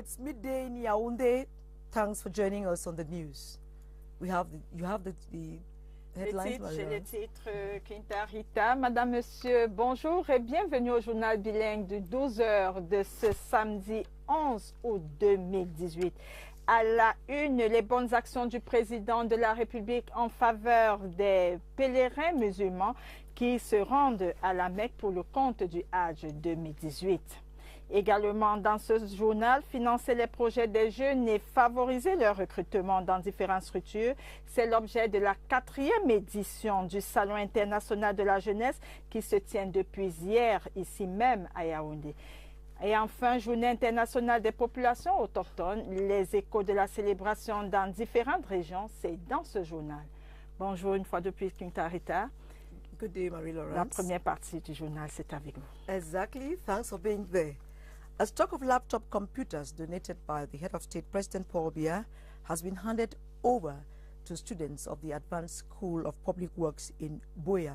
It's midday in Yaoundé. Thanks for joining us on the news. You have the headlines. Les titres, Quinta Rita. Madame, Monsieur, bonjour et bienvenue au journal bilingue du 12h de ce samedi 11 août 2018. À la une, les bonnes actions du président de la République en faveur des pèlerins musulmans qui se rendent à la Mecque pour le compte du Hajj 2018. Également dans ce journal, financer les projets des jeunes et favoriser leur recrutement dans différentes structures, c'est l'objet de la 4e édition du Salon international de la jeunesse qui se tient depuis hier ici même à Yaoundé. Et enfin, Journée internationale des populations autochtones, les échos de la célébration dans différentes régions, c'est dans ce journal. Bonjour une fois de plus, Quinta Rita. Good day, Marie-Laurence. La première partie du journal, c'est avec vous. Exactly. Thanks for being there. A stock of laptop computers donated by the head of state, President Paul Biya, has been handed over to students of the Advanced School of Public Works in Buea.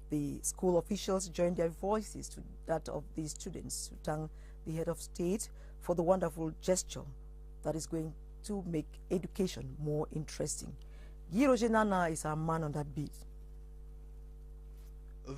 The school officials joined their voices to that of the students to thank the head of state for the wonderful gesture that is going to make education more interesting. Giro Genana is our man on that beat.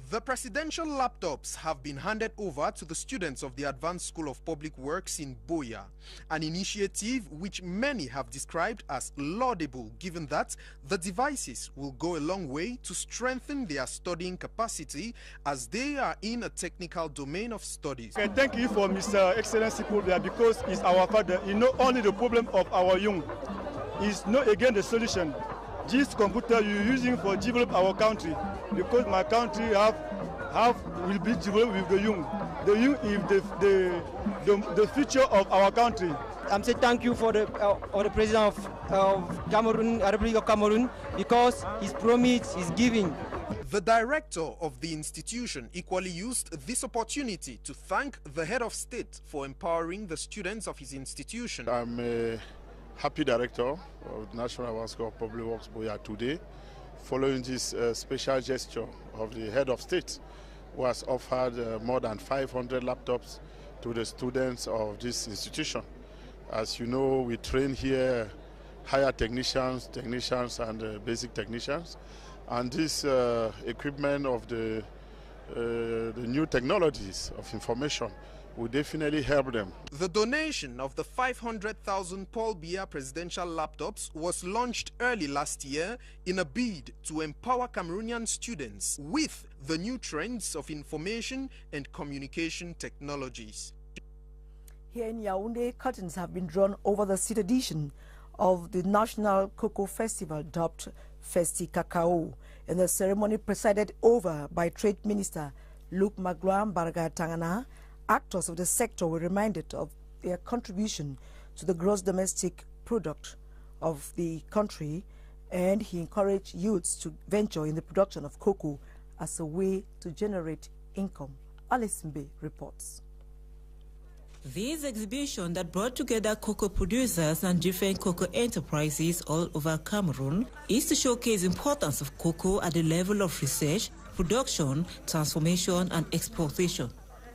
The presidential laptops have been handed over to the students of the Advanced School of Public Works in Buea, an initiative which many have described as laudable, given that the devices will go a long way to strengthen their studying capacity as they are in a technical domain of studies. And thank you for Mr. Excellency Paul Biya, because he's our father. He knows only the problem of our young. He's not again the solution. This computer you're using for develop our country, because my country will be developed with the young. The young is the future of our country. I'm saying thank you for the president of Cameroon, Republic of Cameroon, because his promise is giving. The director of the institution equally used this opportunity to thank the head of state for empowering the students of his institution. I'm a happy director of the National Advanced School of Public Works Buea today, following this special gesture of the head of state, who has offered more than 500 laptops to the students of this institution. As you know, we train here higher technicians and basic technicians, and this equipment of the new technologies of information will definitely help them. The donation of the 500,000 Paul Biya presidential laptops was launched early last year in a bid to empower Cameroonian students with the new trends of information and communication technologies. Here in Yaoundé, curtains have been drawn over the 6th edition of the National Cocoa Festival dubbed Festi Cacao, and the ceremony presided over by Trade Minister Luke Magloire Barga Tangana. Actors of the sector were reminded of their contribution to the gross domestic product of the country, and he encouraged youths to venture in the production of cocoa as a way to generate income. Alice Mbe reports. This exhibition that brought together cocoa producers and different cocoa enterprises all over Cameroon is to showcase the importance of cocoa at the level of research, production, transformation, and exportation.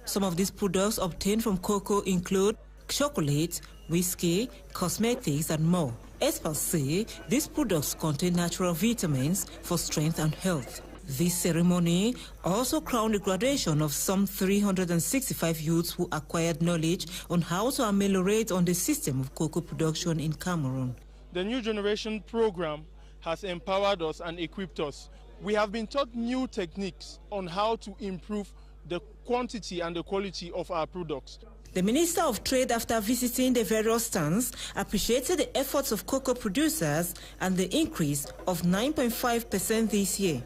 Some of these products obtained from cocoa include chocolate, whiskey, cosmetics, and more. Experts say these products contain natural vitamins for strength and health. This ceremony also crowned the graduation of some 365 youths who acquired knowledge on how to ameliorate on the system of cocoa production in Cameroon. The New Generation program has empowered us and equipped us. We have been taught new techniques on how to improve the quantity and the quality of our products. The Minister of Trade, after visiting the various stands, appreciated the efforts of cocoa producers and the increase of 9.5% this year.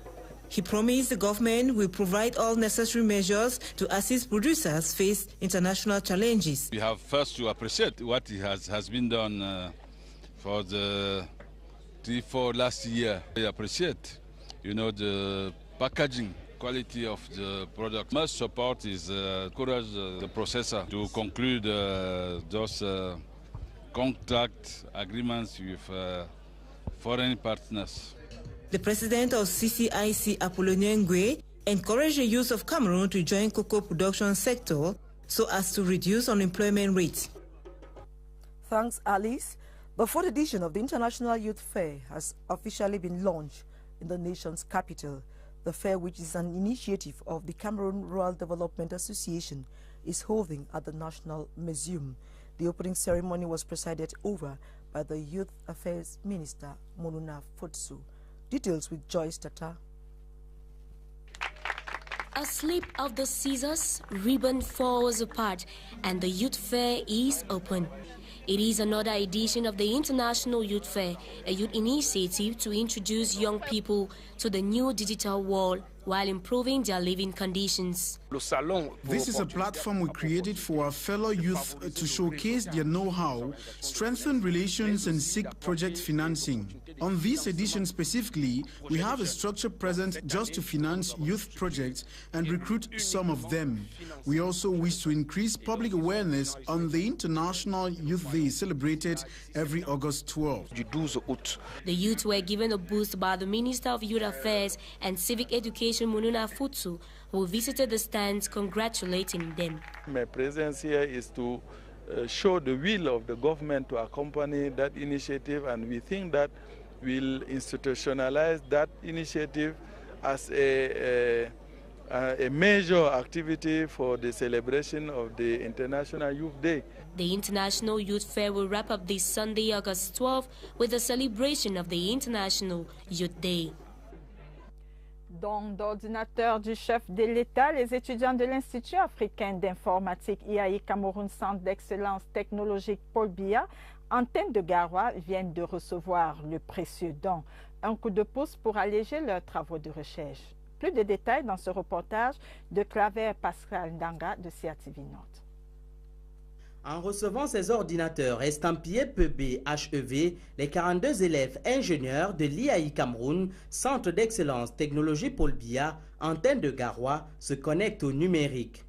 He promised the government will provide all necessary measures to assist producers face international challenges. We have first to appreciate what has been done for the 3-4 last year. We appreciate, the packaging quality of the product. Most support is encourage the processor to conclude those contract agreements with foreign partners. The president of CCIC, Apollonien Ngwe, encouraged the youth of Cameroon to join cocoa production sector so as to reduce unemployment rates. Thanks, Alice. The fourth edition of the International Youth Fair has officially been launched in the nation's capital. The fair, which is an initiative of the Cameroon Rural Development Association, is holding at the National Museum. The opening ceremony was presided over by the Youth Affairs Minister, Monuna Futsu. Details with Joyce Tata. A slip of the scissors, ribbon falls apart, and the Youth Fair is open. It is another edition of the International Youth Fair, a youth initiative to introduce young people to the new digital world while improving their living conditions. This is a platform we created for our fellow youth to showcase their know-how, strengthen relations and seek project financing. On this edition specifically, we have a structure present just to finance youth projects and recruit some of them. We also wish to increase public awareness on the International Youth Day celebrated every August 12. The youth were given a boost by the Minister of Youth Affairs and Civic Education, Monuna Futsu, who visited the stands congratulating them. My presence here is to show the will of the government to accompany that initiative, and we think that will institutionalize that initiative as a major activity for the celebration of the International Youth Day. The International Youth Fair will wrap up this Sunday, August 12, with the celebration of the International Youth Day. Don d'ordinateur du chef de l'État, les étudiants de l'Institut africain d'informatique IAI Cameroun Centre d'excellence technologique Paul Biya, antenne de Garoua, viennent de recevoir le précieux don, un coup de pouce pour alléger leurs travaux de recherche. Plus de détails dans ce reportage de Claver Pascal Ndanga de CATV Nord. En recevant ces ordinateurs estampillés PB-HEV, les 42 élèves ingénieurs de l'IAI Cameroun, Centre d'excellence technologie Paul Biya, antenne de Garoua, se connectent au numérique.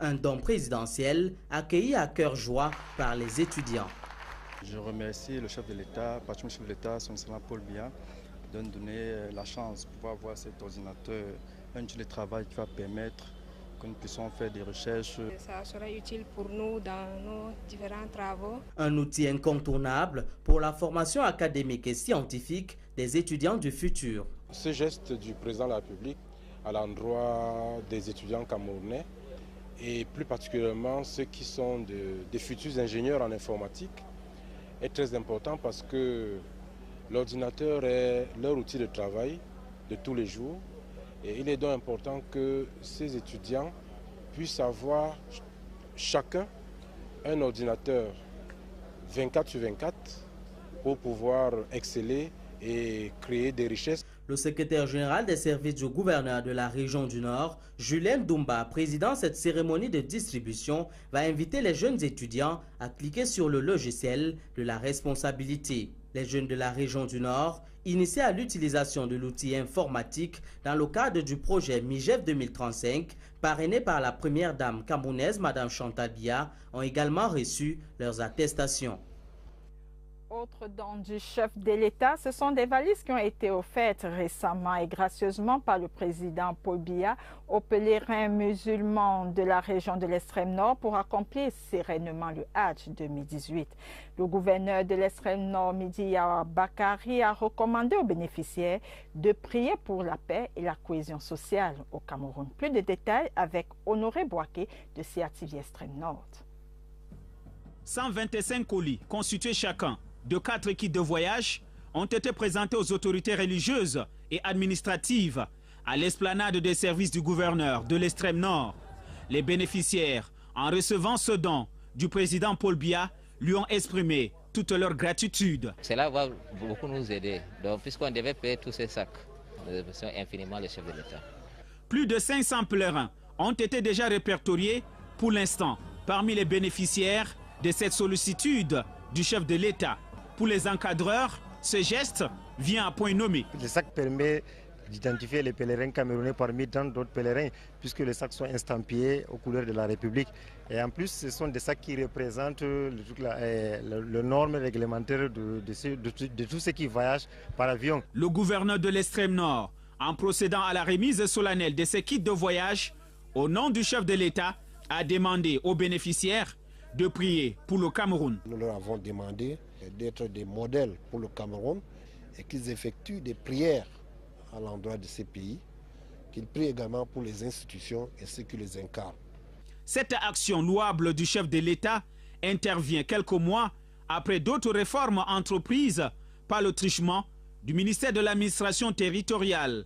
Un don présidentiel accueilli à cœur joie par les étudiants. Je remercie le chef de l'État, particulièrement le chef de l'État, son excellence Paul Biya, de nous donner la chance de pouvoir avoir cet ordinateur, un outil de travail qui va permettre que nous puissions faire des recherches. Ça sera utile pour nous dans nos différents travaux. Un outil incontournable pour la formation académique et scientifique des étudiants du futur. Ce geste du président de la République à l'endroit des étudiants camerounais et plus particulièrement ceux qui sont des futurs ingénieurs en informatique est très important parce que l'ordinateur est leur outil de travail de tous les jours. Et il est donc important que ces étudiants puissent avoir chacun un ordinateur 24/24 pour pouvoir exceller et créer des richesses. Le secrétaire général des services du gouverneur de la région du Nord, Julien Doumba, président de cette cérémonie de distribution, va inviter les jeunes étudiants à cliquer sur le logiciel de la responsabilité. Les jeunes de la région du Nord, initiés à l'utilisation de l'outil informatique dans le cadre du projet MIGEF 2035, parrainé par la première dame camerounaise, Mme Chantal Biya, ont également reçu leurs attestations. Autre don du chef de l'État, ce sont des valises qui ont été offertes récemment et gracieusement par le président Paul Biya aux pèlerins musulmans de la région de l'extrême nord pour accomplir sereinement le Hajj 2018. Le gouverneur de l'extrême nord, Midiya Bakari, a recommandé aux bénéficiaires de prier pour la paix et la cohésion sociale au Cameroun. Plus de détails avec Honoré Boaké de CATV Extrême Nord. 125 colis constitués chacun de 4 kits de voyage ont été présentés aux autorités religieuses et administratives à l'esplanade des services du gouverneur de l'extrême nord. Les bénéficiaires, en recevant ce don du président Paul Biya, lui ont exprimé toute leur gratitude. Cela va beaucoup nous aider. Donc, puisqu'on devait payer tous ces sacs, nous remercions infiniment le chef de l'État. Plus de 500 pèlerins ont été déjà répertoriés pour l'instant parmi les bénéficiaires de cette sollicitude du chef de l'État. Pour les encadreurs, ce geste vient à point nommé. Le sac permet d'identifier les pèlerins camerounais parmi tant d'autres pèlerins, puisque les sacs sont estampillés aux couleurs de la République. Et en plus, ce sont des sacs qui représentent le norme réglementaire de tous ceux qui voyagent par avion. Le gouverneur de l'extrême nord, en procédant à la remise solennelle de ces kits de voyage, au nom du chef de l'État, a demandé aux bénéficiaires de prier pour le Cameroun. Nous leur avons demandé d'être des modèles pour le Cameroun et qu'ils effectuent des prières à l'endroit de ces pays, qu'ils prient également pour les institutions et ceux qui les incarnent. Cette action louable du chef de l'État intervient quelques mois après d'autres réformes entreprises par le truchement du ministère de l'administration territoriale.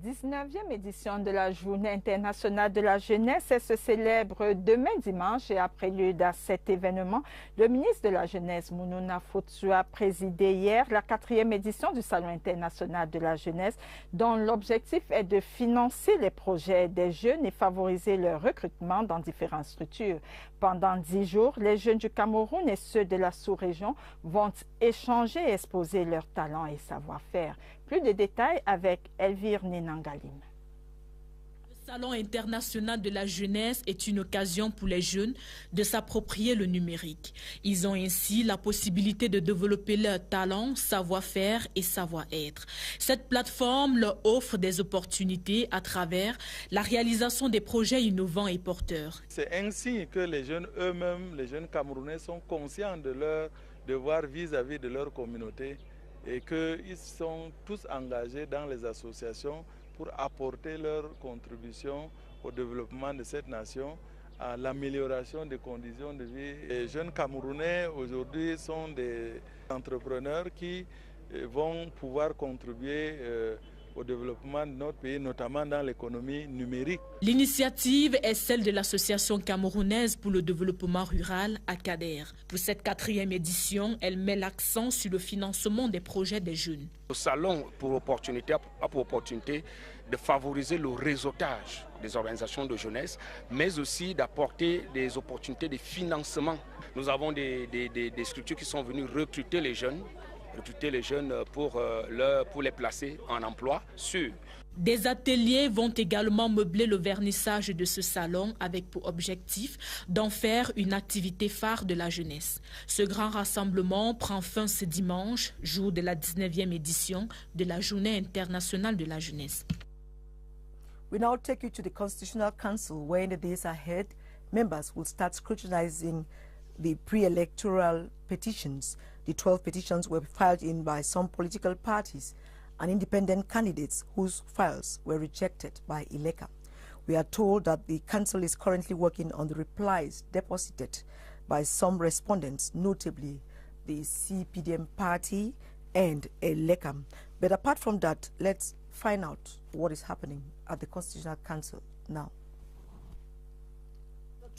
19e édition de la Journée internationale de la jeunesse, elle se célèbre demain dimanche et à prélude à cet événement, le ministre de la Jeunesse, Mounouna Fotsu, a présidé hier la 4e édition du Salon international de la jeunesse, dont l'objectif est de financer les projets des jeunes et favoriser leur recrutement dans différentes structures. Pendant 10 jours, les jeunes du Cameroun et ceux de la sous-région vont échanger et exposer leurs talents et savoir-faire. Plus de détails avec Elvire Nenangalim. Le Salon international de la jeunesse est une occasion pour les jeunes de s'approprier le numérique. Ils ont ainsi la possibilité de développer leurs talents, savoir-faire et savoir-être. Cette plateforme leur offre des opportunités à travers la réalisation des projets innovants et porteurs. C'est ainsi que les jeunes eux-mêmes, les jeunes Camerounais sont conscients de leur devoir vis-à-vis de leur communauté et qu'ils sont tous engagés dans les associations pour apporter leur contribution au développement de cette nation, à l'amélioration des conditions de vie. Les jeunes Camerounais aujourd'hui sont des entrepreneurs qui vont pouvoir contribuer au développement de notre pays, notamment dans l'économie numérique. L'initiative est celle de l'Association camerounaise pour le développement rural, ACADER. Pour cette 4e édition, elle met l'accent sur le financement des projets des jeunes. Le salon a pour opportunité de favoriser le réseautage des organisations de jeunesse, mais aussi d'apporter des opportunités de financement. Nous avons des structures qui sont venues recruter les jeunes pour les placer en emploi sûr. Des ateliers vont également meubler le vernissage de ce salon avec pour objectif d'en faire une activité phare de la jeunesse. Ce grand rassemblement prend fin ce dimanche, jour de la 19e édition de la Journée internationale de la jeunesse. We now take you to the Constitutional Council, where in the days ahead, members will start scrutinizing the pre-electoral petitions. The 12 petitions were filed in by some political parties and independent candidates whose files were rejected by ILECA. We are told that the council is currently working on the replies deposited by some respondents, notably the CPDM party and ILECA. But apart from that, let's find out what is happening at the Constitutional Council now.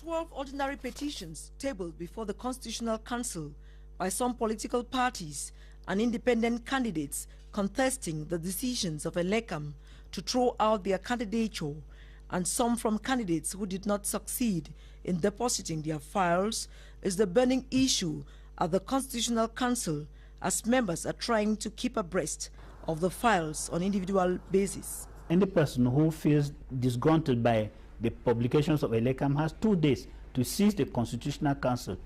12 ordinary petitions tabled before the Constitutional Council by some political parties and independent candidates contesting the decisions of ELECAM to throw out their candidature, and some from candidates who did not succeed in depositing their files, is the burning issue at the Constitutional Council, as members are trying to keep abreast of the files on individual basis. Any person who feels disgruntled by the publications of ELECAM has 2 days to seize the Constitutional Council,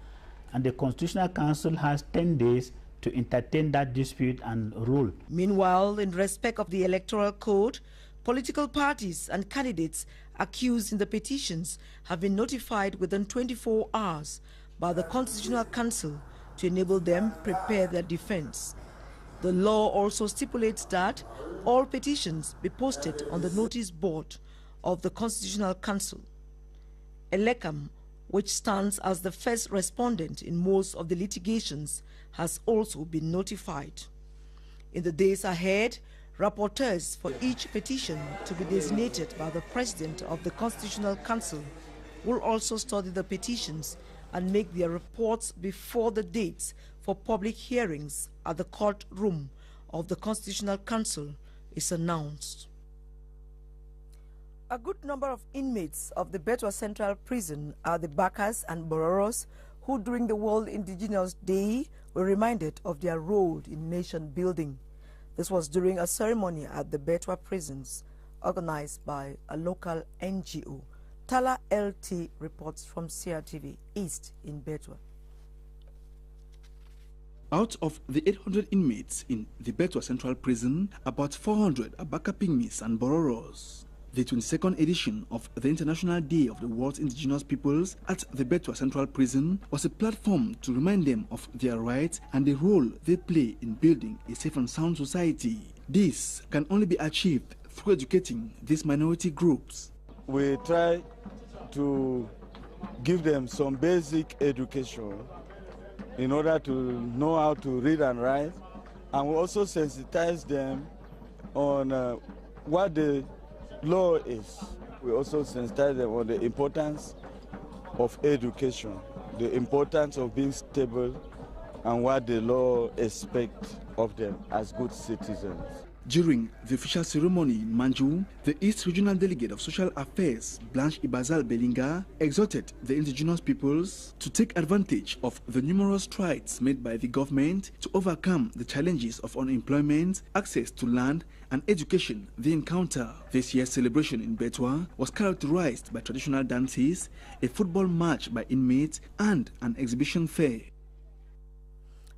and the Constitutional Council has 10 days to entertain that dispute and rule. Meanwhile, in respect of the Electoral Code, political parties and candidates accused in the petitions have been notified within 24 hours by the Constitutional Council to enable them prepare their defense. The law also stipulates that all petitions be posted on the notice board of the Constitutional Council. ELECAM, which stands as the first respondent in most of the litigations, has also been notified. In the days ahead, rapporteurs for each petition to be designated by the President of the Constitutional Council will also study the petitions and make their reports before the dates for public hearings at the courtroom of the Constitutional Council is announced. A good number of inmates of the Betwa Central Prison are the Bakas and Bororos who during the World Indigenous Day were reminded of their role in nation building. This was during a ceremony at the Betwa prisons organized by a local NGO. Tala LT reports from CRTV East in Betwa. Out of the 800 inmates in the Betwa Central Prison, about 400 are Baka Pygmies and Bororos. the 22nd edition of the International Day of the World's Indigenous Peoples at the Betua Central Prison was a platform to remind them of their rights and the role they play in building a safe and sound society. This can only be achieved through educating these minority groups. We try to give them some basic education in order to know how to read and write, and we also sensitize them on what the law is. We also sensitize them on the importance of education, the importance of being stable, and what the law expects of them as good citizens. During the official ceremony in Manju, the East Regional Delegate of Social Affairs, Blanche Ibazal Belinga, exhorted the indigenous peoples to take advantage of the numerous strides made by the government to overcome the challenges of unemployment, access to land, and education they encounter. This year's celebration in Betua was characterized by traditional dances, a football match by inmates, and an exhibition fair.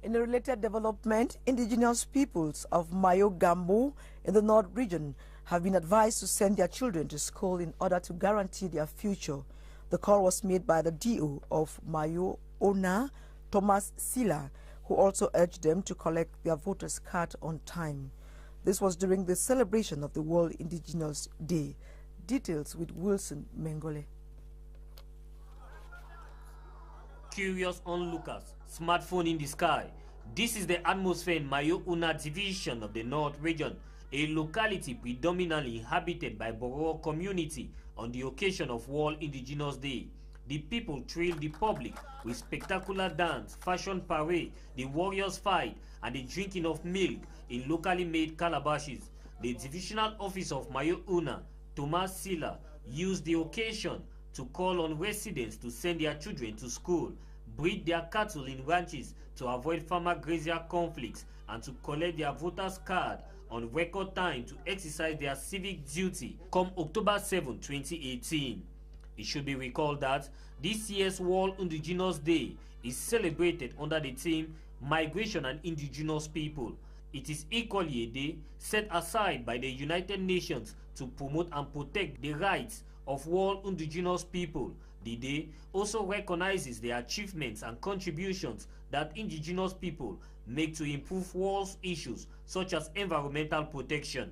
In a related development, indigenous peoples of Mayo Gambo in the North region have been advised to send their children to school in order to guarantee their future. The call was made by the DO of Mayo Ona, Thomas Sila, who also urged them to collect their voters' card on time. This was during the celebration of the World Indigenous Day. Details with Wilson Mengole. Curious onlookers, smartphone in the sky. This is the atmosphere in Mayo Una division of the North region, a locality predominantly inhabited by Borough community on the occasion of World Indigenous Day. The people thrilled the public with spectacular dance, fashion parade, the warriors fight, and the drinking of milk in locally made calabashes. The divisional officer of Mayo Una, Thomas Sila, used the occasion to call on residents to send their children to school, breed their cattle in ranches to avoid farmer-grazier conflicts, and to collect their voters' card on record time to exercise their civic duty come October 7, 2018. It should be recalled that this year's World Indigenous Day is celebrated under the theme Migration and Indigenous People. It is equally a day set aside by the United Nations to promote and protect the rights of world indigenous people. The day also recognizes the achievements and contributions that indigenous people make to improve world issues such as environmental protection.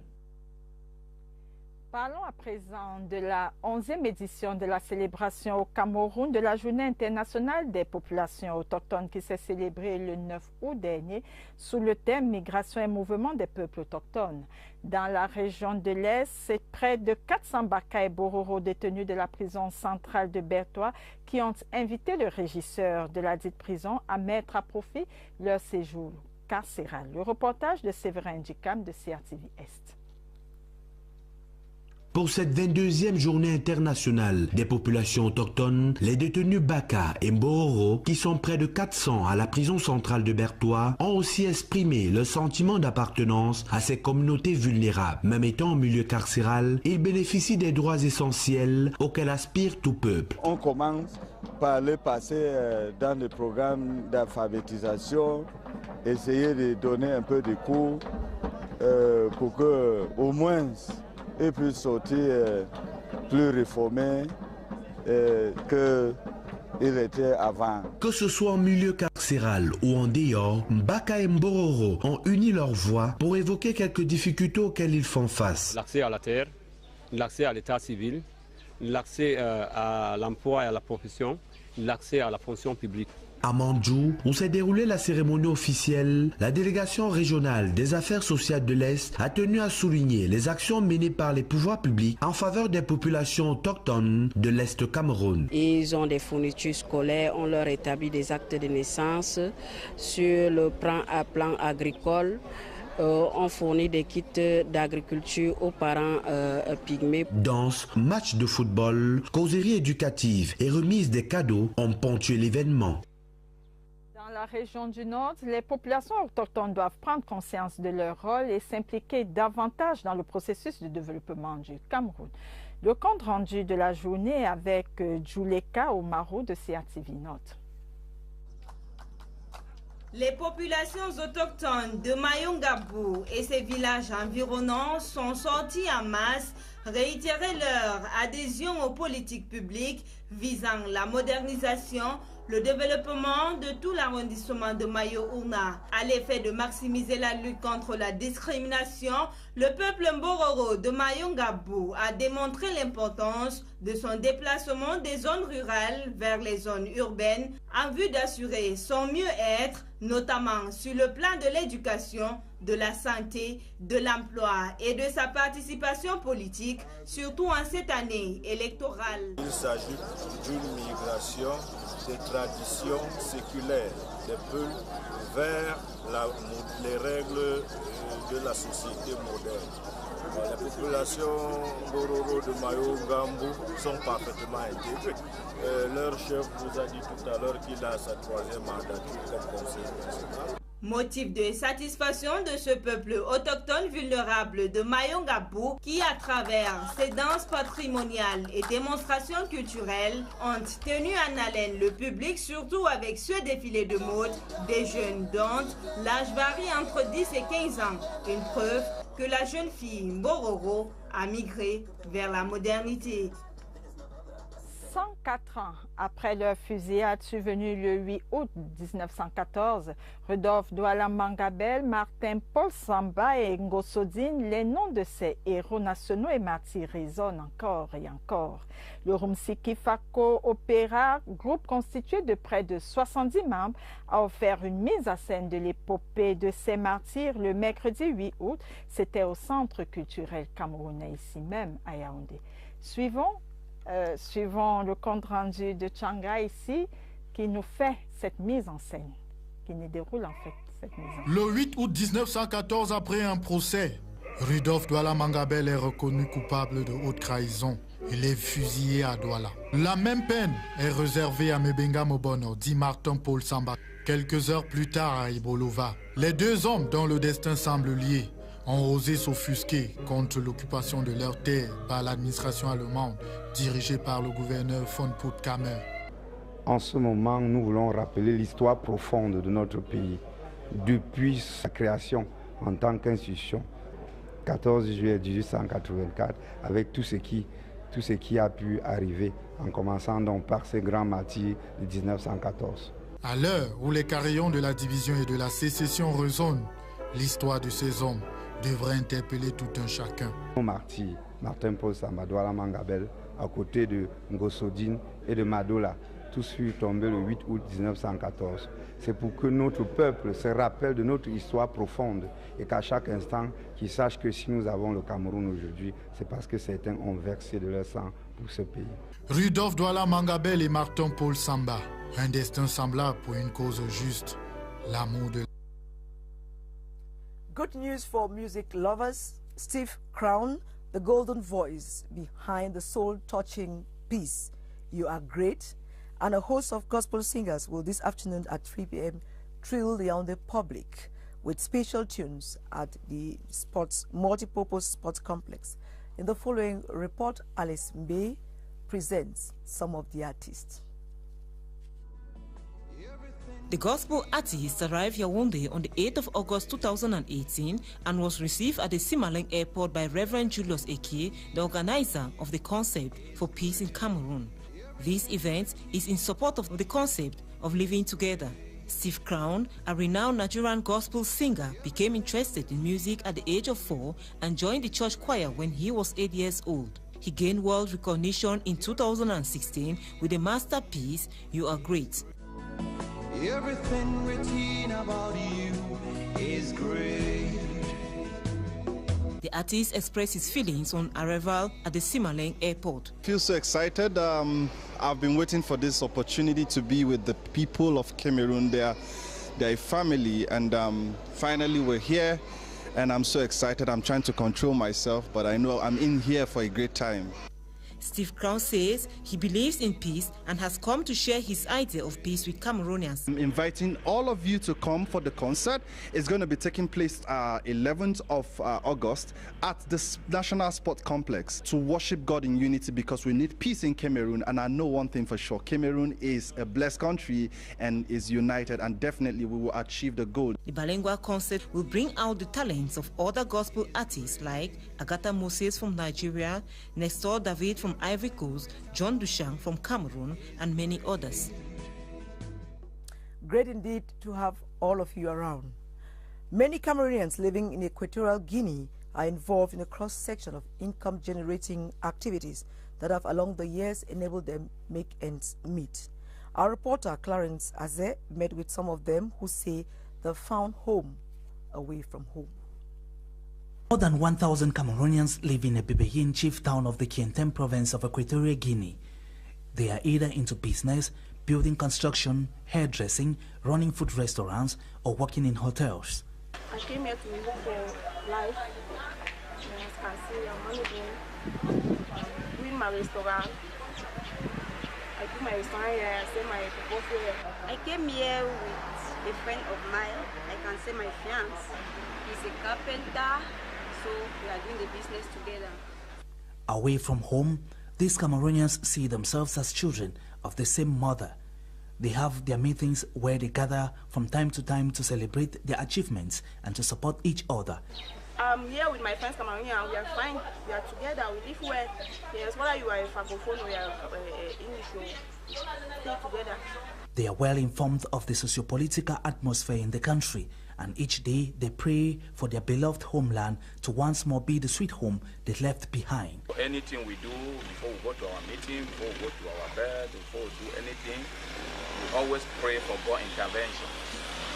Parlons à présent de la 11e édition de la célébration au Cameroun de la Journée internationale des populations autochtones qui s'est célébrée le 9 août dernier sous le thème Migration et mouvement des peuples autochtones. Dans la région de l'Est, c'est près de 400 Baka et Bororo détenus de la prison centrale de Bertois qui ont invité le régisseur de la dite prison à mettre à profit leur séjour carcéral. Le reportage de Séverin Djikam de CRTV Est. Pour cette 22e journée internationale des populations autochtones, les détenus Baka et Mbororo, qui sont près de 400 à la prison centrale de Bertois, ont aussi exprimé leur sentiment d'appartenance à ces communautés vulnérables. Même étant en milieu carcéral, ils bénéficient des droits essentiels auxquels aspire tout peuple. On commence par les passer dans des programmes d'alphabétisation, essayer de donner un peu de cours pour que, au moins, et puis sortir plus réformé qu'il était avant. Que ce soit en milieu carcéral ou en dehors, Mbaka et Mbororo ont uni leurs voix pour évoquer quelques difficultés auxquelles ils font face. L'accès à la terre, l'accès à l'état civil, l'accès à l'emploi et à la profession, l'accès à la fonction publique. À Mandjou, où s'est déroulée la cérémonie officielle, la délégation régionale des affaires sociales de l'Est a tenu à souligner les actions menées par les pouvoirs publics en faveur des populations autochtones de l'Est Cameroun. Ils ont des fournitures scolaires, on leur établit des actes de naissance sur le plan agricole. On fournit des kits d'agriculture aux parents pygmées. Danse, match de football, causerie éducative et remise des cadeaux ont ponctué l'événement. Dans la région du Nord, les populations autochtones doivent prendre conscience de leur rôle et s'impliquer davantage dans le processus de développement du Cameroun. Le compte rendu de la journée avec Djouleka Omaro de CRTV Nord. Les populations autochtones de Mayungabou et ses villages environnants sont sortis en masse réitérer leur adhésion aux politiques publiques visant la modernisation, le développement de tout l'arrondissement de Mayo-Ouna. À l'effet de maximiser la lutte contre la discrimination, le peuple Mbororo de Mayungabou a démontré l'importance de son déplacement des zones rurales vers les zones urbaines en vue d'assurer son mieux-être, notamment sur le plan de l'éducation, de la santé, de l'emploi et de sa participation politique, surtout en cette année électorale. Il s'agit d'une migration des traditions séculaires des peuples vers les règles de la société moderne. Les populations Bororo de Mayo-Gambou sont parfaitement intégrées. Leur chef vous a dit tout à l'heure qu'il a sa 3e mandature comme conseiller municipal. Motif de satisfaction de ce peuple autochtone vulnérable de Mayungabou qui, à travers ses danses patrimoniales et démonstrations culturelles, ont tenu en haleine le public, surtout avec ce défilé de mode des jeunes dont l'âge varie entre 10 et 15 ans. Une preuve que la jeune fille Mbororo a migré vers la modernité. 104 ans après leur fusillade survenue le 8 août 1914, Rudolf Douala Mangabel, Martin Paul Samba et Ngosodine, les noms de ces héros nationaux et martyrs résonnent encore et encore. Le Rumsiki Fako Opéra, groupe constitué de près de 70 membres, a offert une mise en scène de l'épopée de ces martyrs le mercredi 8 août. C'était au Centre culturel camerounais, ici même à Yaoundé. Suivons le compte rendu de Changa ici, qui nous fait cette mise en scène, qui nous déroule en fait cette mise en scène. Le 8 août 1914, après un procès, Rudolf Douala Mangabel est reconnu coupable de haute trahison. Il est fusillé à Douala. La même peine est réservée à Mebenga Mobono, dit Martin Paul Samba. Quelques heures plus tard à Ibolova, les deux hommes dont le destin semble lié ont osé s'offusquer contre l'occupation de leurs terres par l'administration allemande dirigée par le gouverneur von Puttkamer. En ce moment, nous voulons rappeler l'histoire profonde de notre pays. Depuis sa création en tant qu'institution, 14 juillet 1884, avec tout ce qui a pu arriver, en commençant donc par ces grands martyrs de 1914. À l'heure où les carillons de la division et de la sécession résonnent, l'histoire de ces hommes devrait interpeller tout un chacun. Nos martyrs, Martin Paul Samba, Douala Mangabel, à côté de Ngosodine et de Madola, tous furent tombés le 8 août 1914. C'est pour que notre peuple se rappelle de notre histoire profonde et qu'à chaque instant, qu'il sache que si nous avons le Cameroun aujourd'hui, c'est parce que certains ont versé de leur sang pour ce pays. Rudolf Douala Mangabel et Martin Paul Samba, un destin semblable pour une cause juste, l'amour de... Good news for music lovers. Steve Crown, the golden voice behind the soul-touching piece, You Are Great, and a host of gospel singers will this afternoon at 3 p.m. thrill the Yaoundé public with special tunes at the multi-purpose sports complex. In the following report, Alice Mbe presents some of the artists. The gospel artist arrived Yaoundé on the 8th of August 2018 and was received at the Simaleng Airport by Reverend Julius Eki, the organizer of the Concept for Peace in Cameroon. This event is in support of the concept of living together. Steve Crown, a renowned Nigerian gospel singer, became interested in music at the age of 4 and joined the church choir when he was 8 years old. He gained world recognition in 2016 with the masterpiece, You Are Great. Everything written about you is great. The artist expressed his feelings on arrival at the Simaleng Airport. I feel so excited. I've been waiting for this opportunity to be with the people of Cameroon. They're a family, and finally we're here, and I'm so excited. I'm trying to control myself, but I know I'm in here for a great time. Steve Krause says he believes in peace and has come to share his idea of peace with Cameroonians. I'm inviting all of you to come for the concert. It's going to be taking place 11th of August at the National Sport Complex to worship God in unity, because we need peace in Cameroon. And I know one thing for sure: Cameroon is a blessed country and is united, and definitely we will achieve the goal. The bilingual concert will bring out the talents of other gospel artists like Agatha Moses from Nigeria, Nestor David from Ivory Coast, John Duchamp from Cameroon, and many others. Great indeed to have all of you around. Many Cameroonians living in Equatorial Guinea are involved in a cross-section of income-generating activities that have along the years enabled them make ends meet. Our reporter Clarence Aze met with some of them who say they found home away from home. More than 1,000 Cameroonians live in Ebebeyin, chief town of the Kientem province of Equatorial Guinea. They are either into business, building construction, hairdressing, running food restaurants, or working in hotels. I came here to look for life. As you can see, I'm managing my restaurant. I do my restaurant here, I sell my people here. I came here with a friend of mine. I can say my fiance. He's a carpenter, so we are doing the business together. Away from home, these Cameroonians see themselves as children of the same mother. They have their meetings where they gather from time to time to celebrate their achievements and to support each other. I'm here with my friends Cameroonian. We are fine. We are together. We live well. Yes, whether you are a Francophone or you are English, we stay together. They are well informed of the socio-political atmosphere in the country, and each day they pray for their beloved homeland to once more be the sweet home they left behind. Anything we do, before we go to our meeting, before we go to our bed, before we do anything, we always pray for God intervention.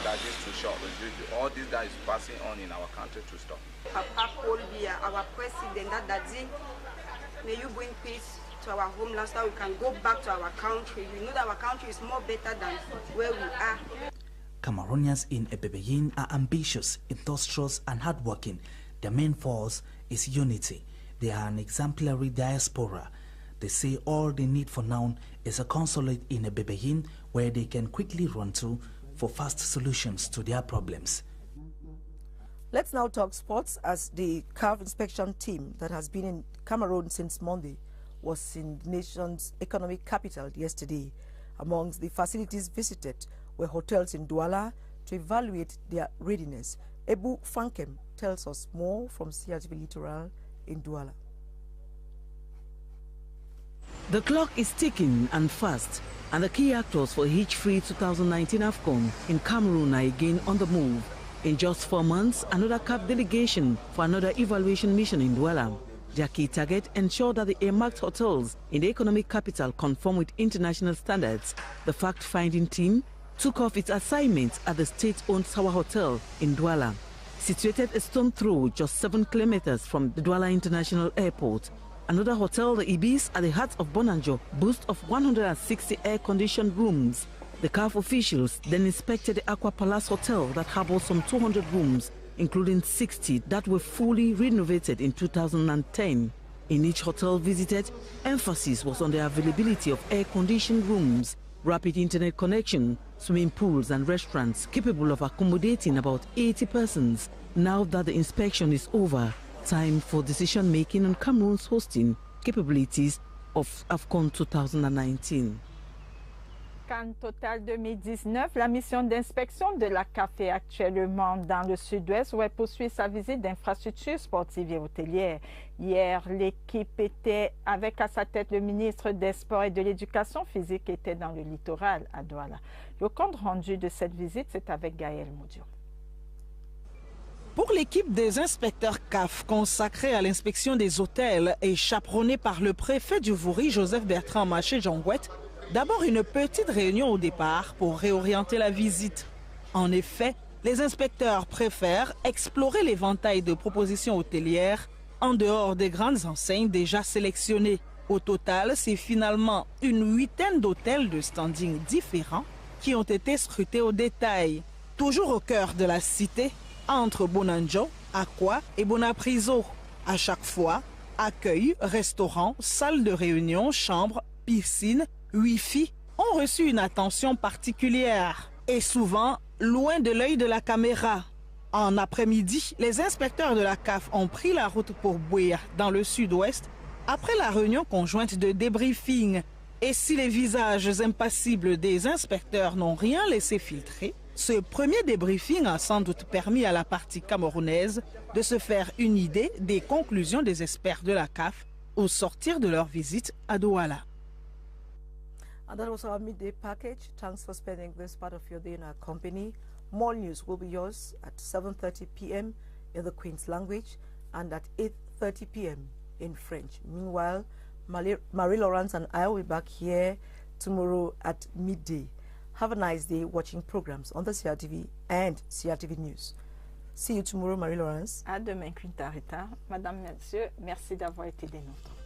That is to short all this that is passing on in our country to stop. Papa Paul Biya, our president, may you bring peace to our homeland so we can go back to our country. We know that our country is more better than where we are. Cameroonians in Ebebeyin are ambitious, industrious, and hardworking. Their main force is unity. They are an exemplary diaspora. They say all they need for now is a consulate in Ebebeyin where they can quickly run to for fast solutions to their problems. Let's now talk sports, as the CAF inspection team that has been in Cameroon since Monday was in the nation's economic capital yesterday. Amongst the facilities visited were hotels in Douala to evaluate their readiness. Ebu Fankem tells us more from CRTV Littoral in Douala. The clock is ticking and fast, and the key actors for H-Free 2019 AFCON in Cameroon are again on the move. In just 4 months, another CAF delegation for another evaluation mission in Douala. Their key target: ensure that the earmarked hotels in the economic capital conform with international standards. The fact-finding team took off its assignment at the state-owned Sawa Hotel in Douala, situated a stone throw just 7 kilometers from the Douala International Airport. Another hotel, the Ibis, at the heart of Bonanjo, boasts of 160 air-conditioned rooms. The CAF officials then inspected the Aqua Palace Hotel that harbors some 200 rooms, including 60 that were fully renovated in 2010. In each hotel visited, emphasis was on the availability of air-conditioned rooms, rapid internet connection, swimming pools and restaurants capable of accommodating about 80 persons. Now that the inspection is over, time for decision-making on Cameroon's hosting capabilities of AFCON 2019. CAN Total 2019, la mission d'inspection de la CAF est actuellement dans le sud-ouest où elle poursuit sa visite d'infrastructures sportives et hôtelières. Hier, l'équipe était avec à sa tête le ministre des Sports et de l'Éducation physique était dans le littoral à Douala. Le compte rendu de cette visite, c'est avec Gaël Moudio. Pour l'équipe des inspecteurs CAF consacrée à l'inspection des hôtels et chaperonnée par le préfet du Vouri, Joseph Bertrand Maché-Jangouette, d'abord une petite réunion au départ pour réorienter la visite. En effet, les inspecteurs préfèrent explorer l'éventail de propositions hôtelières en dehors des grandes enseignes déjà sélectionnées. Au total, c'est finalement une 8aine d'hôtels de standing différents qui ont été scrutés au détail. Toujours au cœur de la cité, entre Bonanjo, Aqua et Bonapriso. À chaque fois, Accueil, restaurant, salle de réunion, chambre, piscine, Wi-Fi ont reçu une attention particulière et souvent loin de l'œil de la caméra. En après-midi, les inspecteurs de la CAF ont pris la route pour Buea, dans le sud-ouest, après la réunion conjointe de débriefing. Et si les visages impassibles des inspecteurs n'ont rien laissé filtrer, ce premier débriefing a sans doute permis à la partie camerounaise de se faire une idée des conclusions des experts de la CAF au sortir de leur visite à Douala. And that was our midday package. Thanks for spending this part of your day in our company. More news will be yours at 7:30 p.m. in the Queen's language and at 8:30 p.m. in French. Meanwhile, Marie-Laurence and I will be back here tomorrow at midday. Have a nice day watching programs on the CRTV and CRTV News. See you tomorrow, Marie-Laurence. À demain, Quinta Rita. Madame, Monsieur, merci d'avoir été des nôtres.